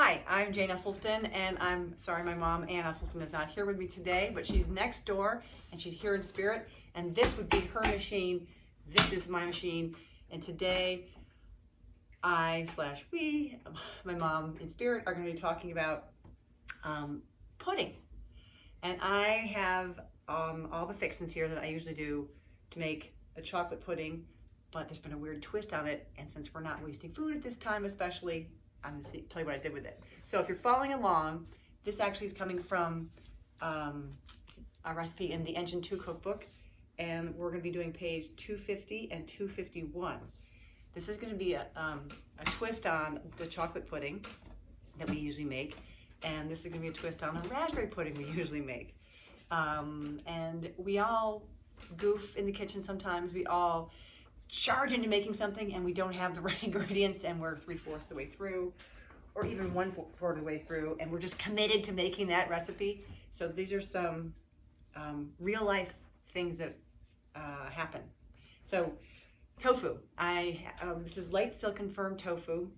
Hi, I'm Jane Esselstyn, and I'm sorry my mom, Ann Esselstyn, is not here with me today, but she's next door, and she's here in spirit, and this would be her machine, this is my machine, and today we, my mom in spirit, are going to be talking about pudding. And I have all the fixings here that I usually do to make a chocolate pudding, but there's been a weird twist on it, and since we're not wasting food at this time especially, I'm going to tell you what I did with it. So if you're following along, this actually is coming from a recipe in the Engine 2 cookbook, and we're going to be doing page 250 and 251. This is going to be a twist on the chocolate pudding that we usually make, and this is going to be a twist on the raspberry pudding we usually make. And we all goof in the kitchen sometimes. We all charge into making something and we don't have the right ingredients, and we're 3/4 the way through, or even 1/4 of the way through, and we're just committed to making that recipe. So these are some real life things that happen. So tofu, this is light silken firm tofu,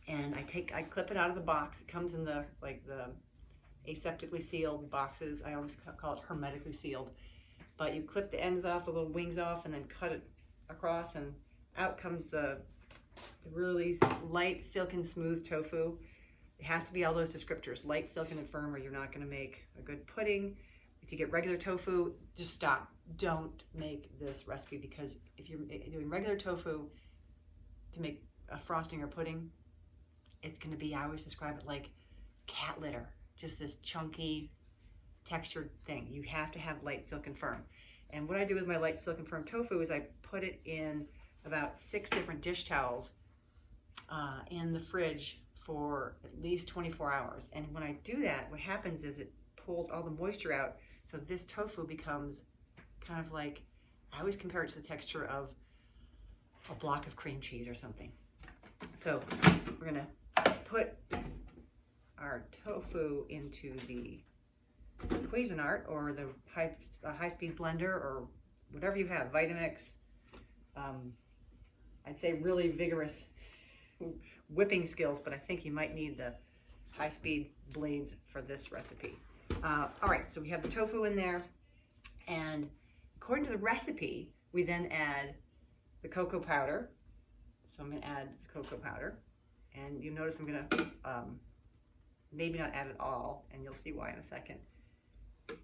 and I clip it out of the box. It comes in the aseptically sealed boxes. I always call it hermetically sealed, but you clip the ends off, the little wings off, and then cut it across, and out comes the really light, silken, smooth tofu. It has to be all those descriptors, light, silken, and firm, or you're not going to make a good pudding. If you get regular tofu, just stop. Don't make this recipe, because if you're doing regular tofu to make a frosting or pudding, it's going to be, I always describe it like cat litter, just this chunky, textured thing. You have to have light, silken, firm. And what I do with my light, silken, firm tofu is I put it in about 6 different dish towels in the fridge for at least 24 hours. And when I do that, what happens is it pulls all the moisture out, so this tofu becomes kind of like, I always compare it to the texture of a block of cream cheese or something. So we're gonna put our tofu into the Cuisinart or the high-speed blender, or whatever you have, Vitamix. I'd say really vigorous whipping skills, but I think you might need the high-speed blades for this recipe. All right, so we have the tofu in there, and according to the recipe, we then add the cocoa powder. So I'm going to add the cocoa powder, and you'll notice I'm going to maybe not add it all, and you'll see why in a second.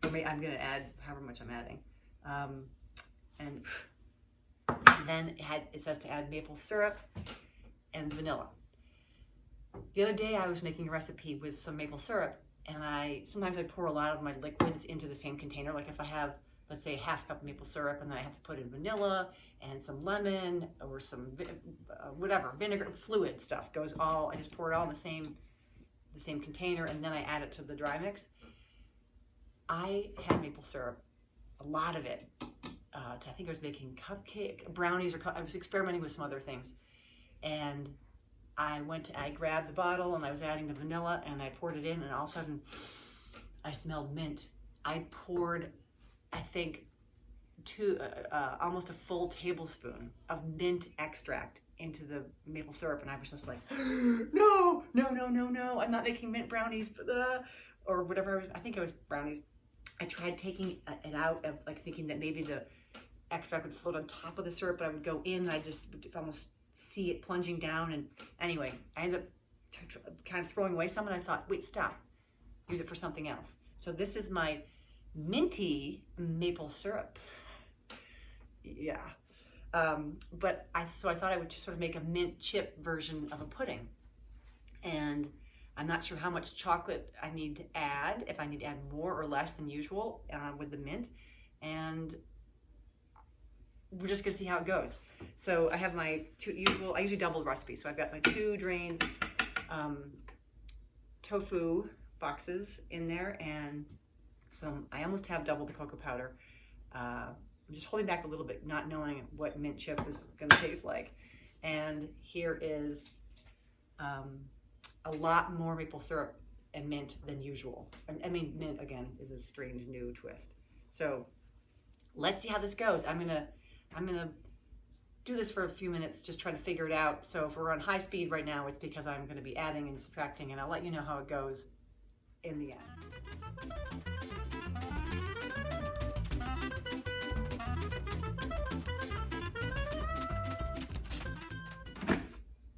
Or maybe I'm going to add however much I'm adding. And then it says to add maple syrup and vanilla. The other day I was making a recipe with some maple syrup, and sometimes I pour a lot of my liquids into the same container. Like if I have, let's say, a half cup of maple syrup, and then I have to put in vanilla and some lemon or some whatever, vinegar, fluid stuff goes all, I just pour it all in the same container, and then I add it to the dry mix. I had maple syrup, a lot of it. I think I was making brownies, or I was experimenting with some other things. And I grabbed the bottle, and I was adding the vanilla, and I poured it in, and all of a sudden I smelled mint. I poured, I think, almost a full tablespoon of mint extract into the maple syrup, and I was just like, no, I'm not making mint brownies, or whatever. I think it was brownies. I tried taking it out of, like, thinking that maybe the extract would float on top of the syrup, but I would go in and I just would almost see it plunging down. And anyway, I ended up kind of throwing away some, and I thought, wait, stop, use it for something else. So this is my minty maple syrup. Yeah. But I thought I would just sort of make a mint chip version of a pudding. And I'm not sure how much chocolate I need to add, if I need to add more or less than usual with the mint. And we're just gonna see how it goes. So I have my I usually double the recipe. So I've got my 2 drained tofu boxes in there, and so I almost have double the cocoa powder. I'm just holding back a little bit, not knowing what mint chip is gonna taste like. And here is a lot more maple syrup and mint than usual. I mean, mint, again, is a strange new twist. So let's see how this goes. I'm gonna do this for a few minutes, just trying to figure it out. So if we're on high speed right now, it's because I'm going to be adding and subtracting, and I'll let you know how it goes in the end.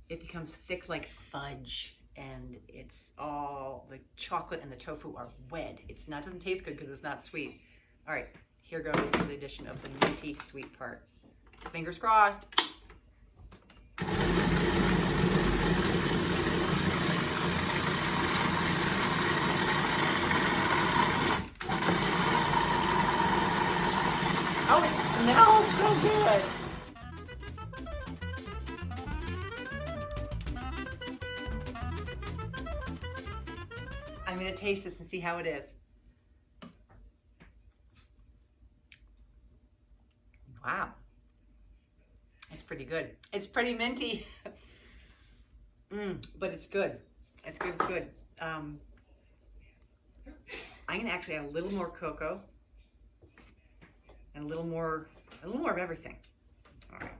It becomes thick like fudge, and it's all, the chocolate and the tofu are wed. It's not, doesn't taste good because it's not sweet. All right, here goes the addition of the minty sweet part. Fingers crossed. Oh, it smells so good. I'm gonna taste this and see how it is. Wow, it's pretty good. It's pretty minty, but it's good. It's good, it's good. I'm gonna actually add a little more cocoa and a little more of everything. All right,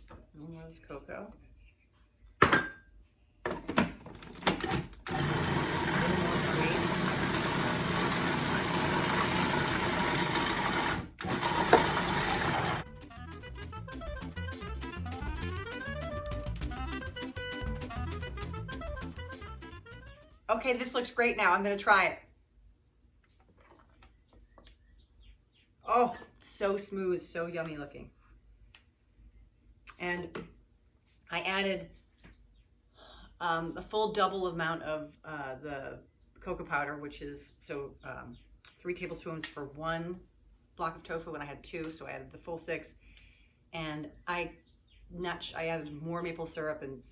a little more of this cocoa. Okay, this looks great now. I'm gonna try it. Oh, so smooth, so yummy looking. And I added a full double amount of the cocoa powder, which is 3 tablespoons for 1 block of tofu, and I had 2, so I added the full 6. And I added more maple syrup and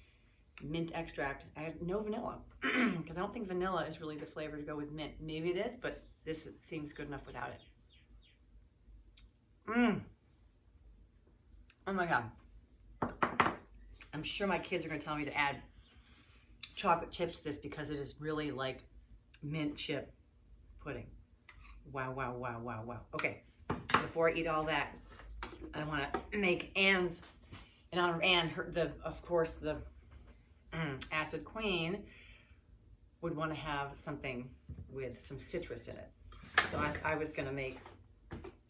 mint extract. I had no vanilla because I don't think vanilla is really the flavor to go with mint. Maybe it is, but this seems good enough without it. Oh my God. I'm sure my kids are going to tell me to add chocolate chips to this because it is really like mint chip pudding. Wow, wow, wow, wow, wow. Okay, before I eat all that, I want to make Anne's, in honor of Anne, of course, the acid queen would want to have something with some citrus in it. So I was going to make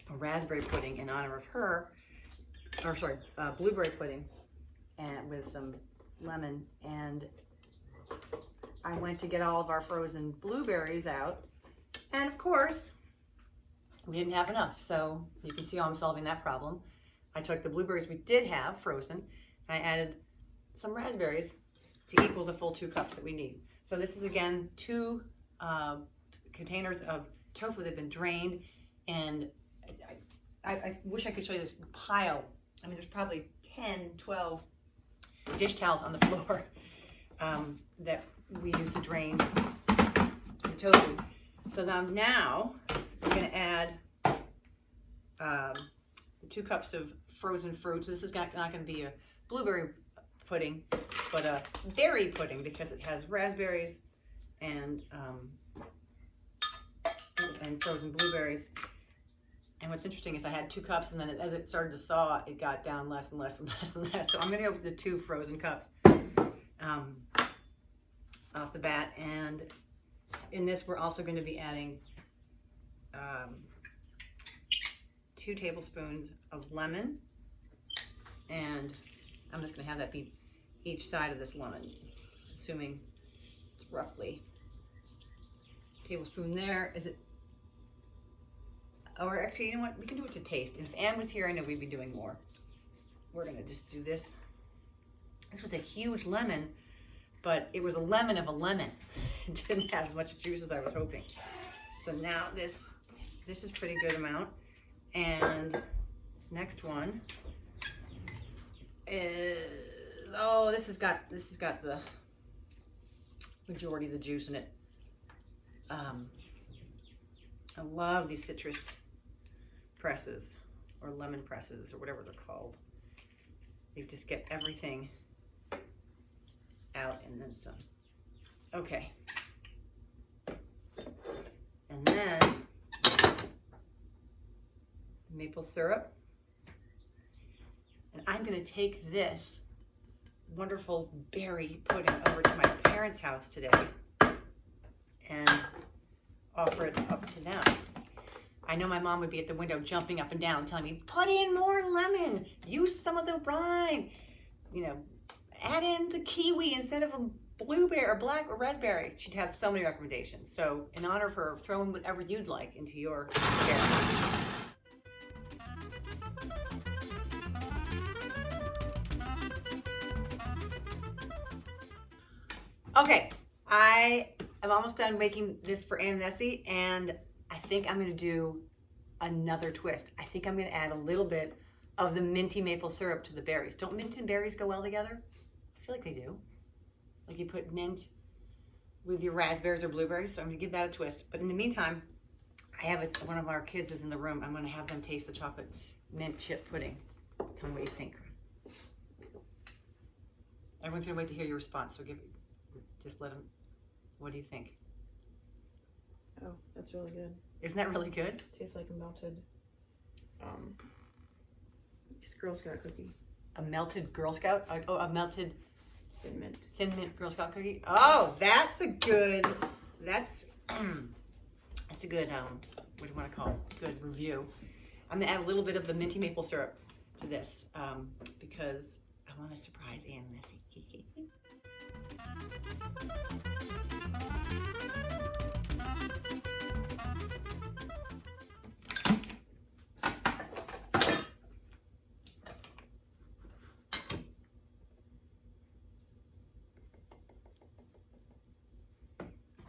a raspberry pudding in honor of her, or sorry, blueberry pudding, and with some lemon. And I went to get all of our frozen blueberries out, and of course we didn't have enough. So you can see how I'm solving that problem. I took the blueberries we did have frozen, and I added some raspberries to equal the full 2 cups that we need. So this is again 2 containers of tofu that have been drained, and I wish I could show you this pile. I mean, there's probably 10, 12 dish towels on the floor that we use to drain the tofu. So now we're going to add the 2 cups of frozen fruit. So this is not going to be a blueberry pudding, but a berry pudding because it has raspberries and frozen blueberries. And what's interesting is I had 2 cups, and then as it started to thaw, it got down less and less and less and less. So I'm going to go with the 2 frozen cups off the bat. And in this, we're also going to be adding 2 tablespoons of lemon, and I'm just going to have that be each side of this lemon, assuming it's roughly a tablespoon there. Is it? Or actually, you know what? We can do it to taste. And if Anne was here, I know we'd be doing more. We're going to just do this. This was a huge lemon, but it was a lemon of a lemon. It didn't have as much juice as I was hoping. So now this is a pretty good amount. And this next one is, oh, this has got the majority of the juice in it. I love these citrus presses or lemon presses or whatever they're called. They just get everything out and then some. Okay. And then maple syrup. I'm gonna take this wonderful berry pudding over to my parents' house today and offer it up to them. I know my mom would be at the window jumping up and down telling me, put in more lemon, use some of the rind, you know, add in the kiwi instead of a blueberry or black or raspberry. She'd have so many recommendations. So in honor of her, throw in whatever you'd like into your care. Okay, I am almost done making this for Ann and Essie, and I think I'm gonna do another twist. I think I'm gonna add a little bit of the minty maple syrup to the berries. Don't mint and berries go well together? I feel like they do. Like you put mint with your raspberries or blueberries, so I'm gonna give that a twist. But in the meantime, I have one of our kids is in the room. I'm gonna have them taste the chocolate mint chip pudding. Tell me what you think. Everyone's gonna wait to hear your response, so just let them, what do you think? Oh, that's really good. Isn't that really good? Tastes like a melted Girl Scout cookie. A melted Girl Scout? Oh, a melted Thin mint Girl Scout cookie? Oh, that's a good, that's a good, what do you want to call it? Good review. I'm gonna add a little bit of the minty maple syrup to this because I want to surprise Ann and Essie.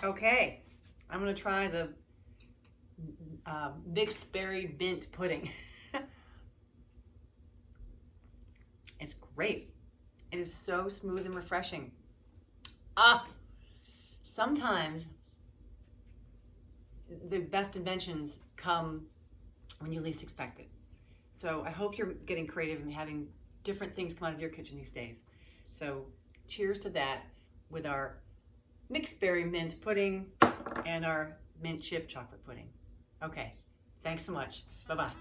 Okay, I'm gonna try the mixed berry mint pudding. It's great. It is so smooth and refreshing. Sometimes the best inventions come when you least expect it. So I hope you're getting creative and having different things come out of your kitchen these days. So cheers to that with our mixed berry mint pudding and our mint chip chocolate pudding. Okay, thanks so much. Bye-bye.